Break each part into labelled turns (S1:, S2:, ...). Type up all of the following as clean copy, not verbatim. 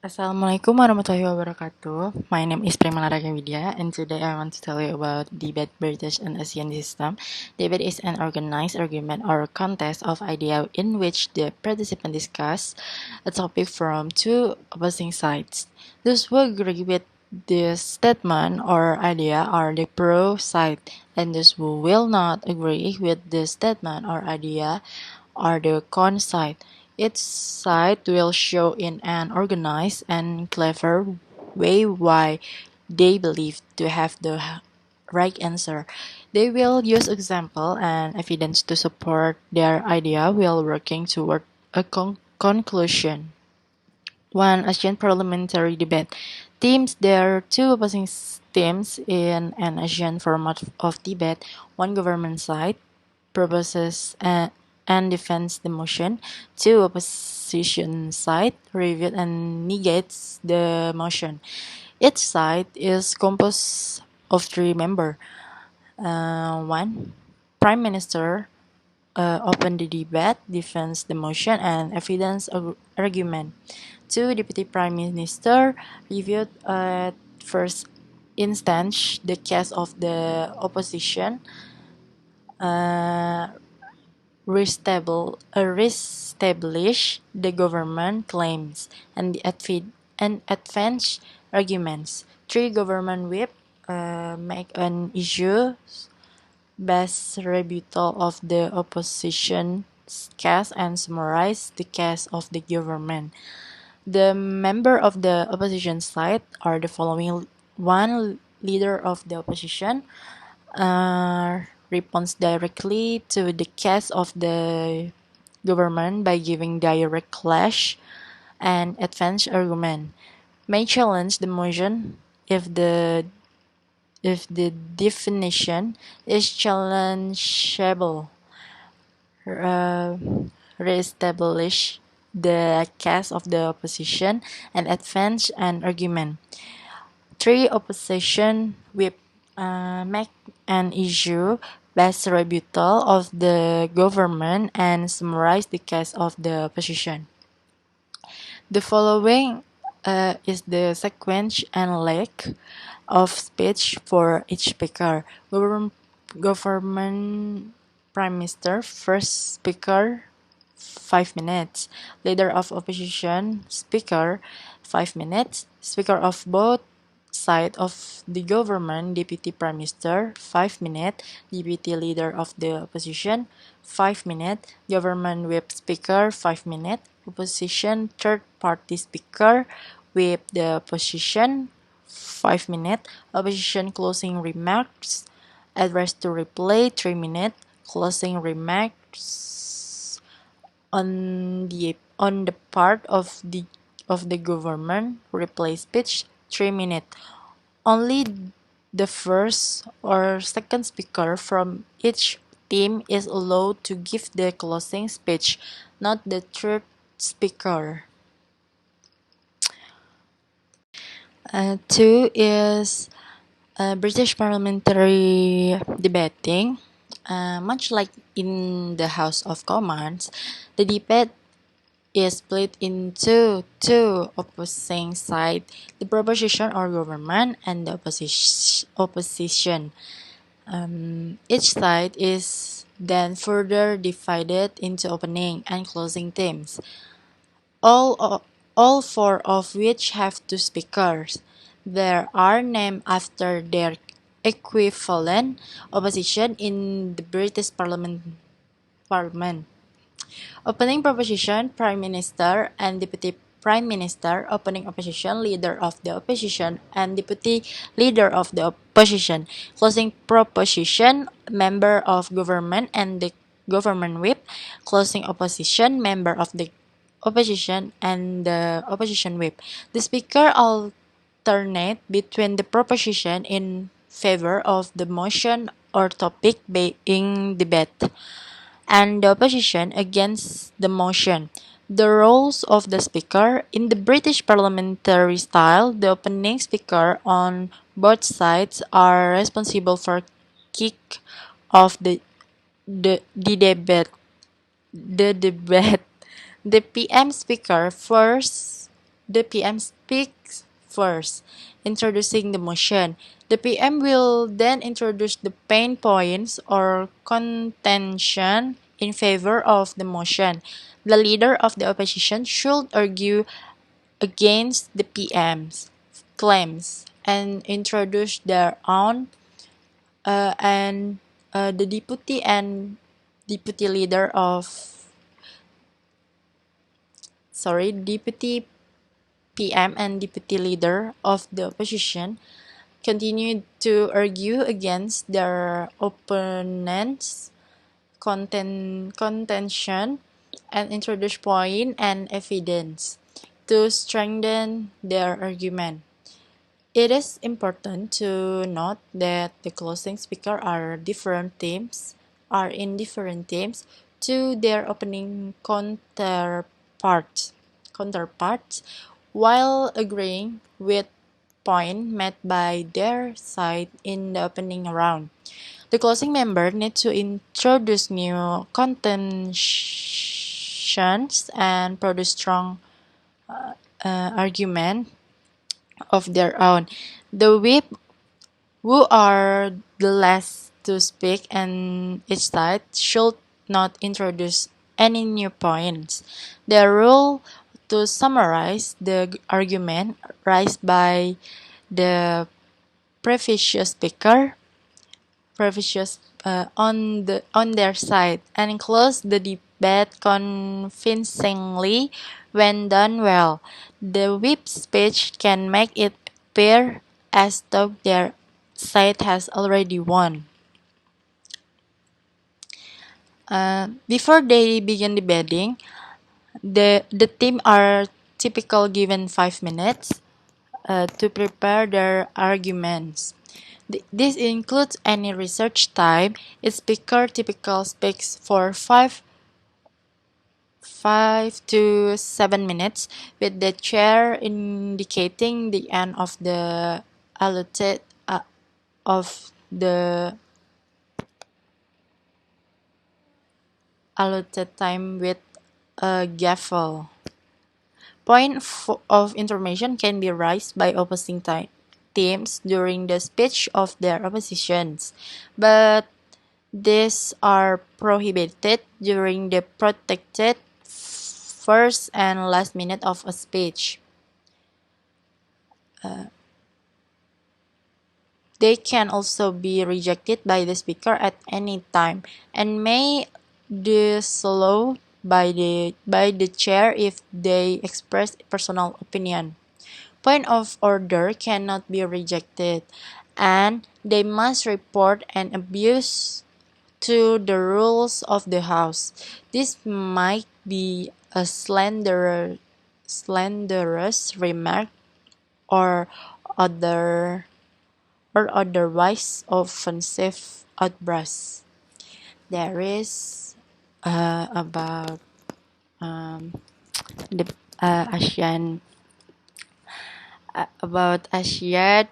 S1: Assalamualaikum warahmatullahi wabarakatuh. My name is Prema Widya, and today I want to tell you about debate British and ASEAN system. Debate is an organized argument or contest of idea in which the participant discuss a topic from two opposing sides. Those who agree with the statement or idea are the pro side, and those who will not agree with the statement or idea are the con side. Each side will show in an organized and clever way why they believe to have the right answer. They will use example and evidence to support their idea while working toward a conclusion. One Asian parliamentary debate. Teams There are two opposing teams in an Asian format of debate. One government side proposes and defends the motion. Two opposition side review and negates the motion. Each side is composed of three members. One Prime Minister open the debate, defends the motion, and evidence argument. Two Deputy Prime Minister reviewed at first instance the case of the opposition. Uh, Reestablish the government claims and advance arguments. Three government whip make an issue best rebuttal of the opposition's case and summarize the case of the government. The member of the opposition side are the following: one leader of the opposition responds directly to the case of the government by giving direct clash and advance argument. May challenge the motion if the definition is challengeable. Uh, Reestablish the case of the opposition and advance an argument. Three opposition whip make an issue best rebuttal of the government and summarize the case of the opposition. The following is the sequence and length of speech for each speaker. Government Prime Minister, first speaker, 5 minutes. Leader of opposition, speaker, 5 minutes. Speaker of both side of the government, Deputy Prime Minister, 5 minutes. Deputy Leader of the Opposition, 5 minutes. Government Whip Speaker, 5 minutes. Opposition Third Party Speaker, with the Opposition, 5 minutes. Opposition Closing Remarks, Address to Reply, 3 minutes. Closing Remarks on the part of the government, reply speech, 3 minutes. Only the first or second speaker from each team is allowed to give the closing speech, not the third speaker. Two is British parliamentary debating. Much like in the House of Commons, the debate is split into two opposing sides: the proposition or government and the opposition. Each side is then further divided into opening and closing teams, all four of which have two speakers. They are named after their equivalent opposition in the British Parliament. Opening proposition, Prime Minister and Deputy Prime Minister. Opening opposition, Leader of the Opposition and Deputy Leader of the Opposition. Closing proposition, Member of Government and the Government Whip. Closing opposition, Member of the Opposition and the Opposition Whip. The Speaker alternate between the proposition in favor of the motion or topic being debated and the opposition against the motion. The roles of the speaker: in the British parliamentary style, the opening speaker on both sides are responsible for kick off the debate. The debate. The PM speaker first the PM speaks first, introducing the motion. The PM will then introduce the pain points or contention in favor of the motion. The leader of the opposition should argue against the PM's claims and introduce their own and the deputy leader of deputy PM and deputy leader of the opposition continued to argue against their opponents' contention and introduce point and evidence to strengthen their argument. It is important to note that the closing speaker are in different teams to their opening counterparts while agreeing with point made by their side in the opening round. The closing member need to introduce new contentions and produce strong argument of their own. The whip, who are the last to speak and each side, should not introduce any new points. The rule to summarize the argument raised by the previous speaker on their side and close the debate convincingly when done well. The whip speech can make it appear as though their side has already won. Before they begin debating, the team are typically given 5 minutes to prepare their arguments. This includes any research time. A speaker typically speaks for 5 to 7 minutes, with the chair indicating the end of the allotted of the allotted time with a gavel. Point of information can be raised by opposing teams during the speech of their oppositions, but these are prohibited during the protected first and last minute of a speech. They can also be rejected by the speaker at any time and may disallowed by the chair if they express personal opinion. Point of order cannot be rejected, and they must report an abuse to the rules of the House. This might be a slanderous remark or otherwise offensive outburst. There is about the ASEAN about ASEAN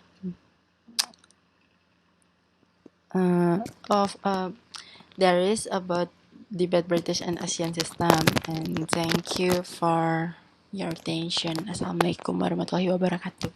S1: of there is about debate British and ASEAN system, and thank you for your attention. Assalamualaikum warahmatullahi wabarakatuh.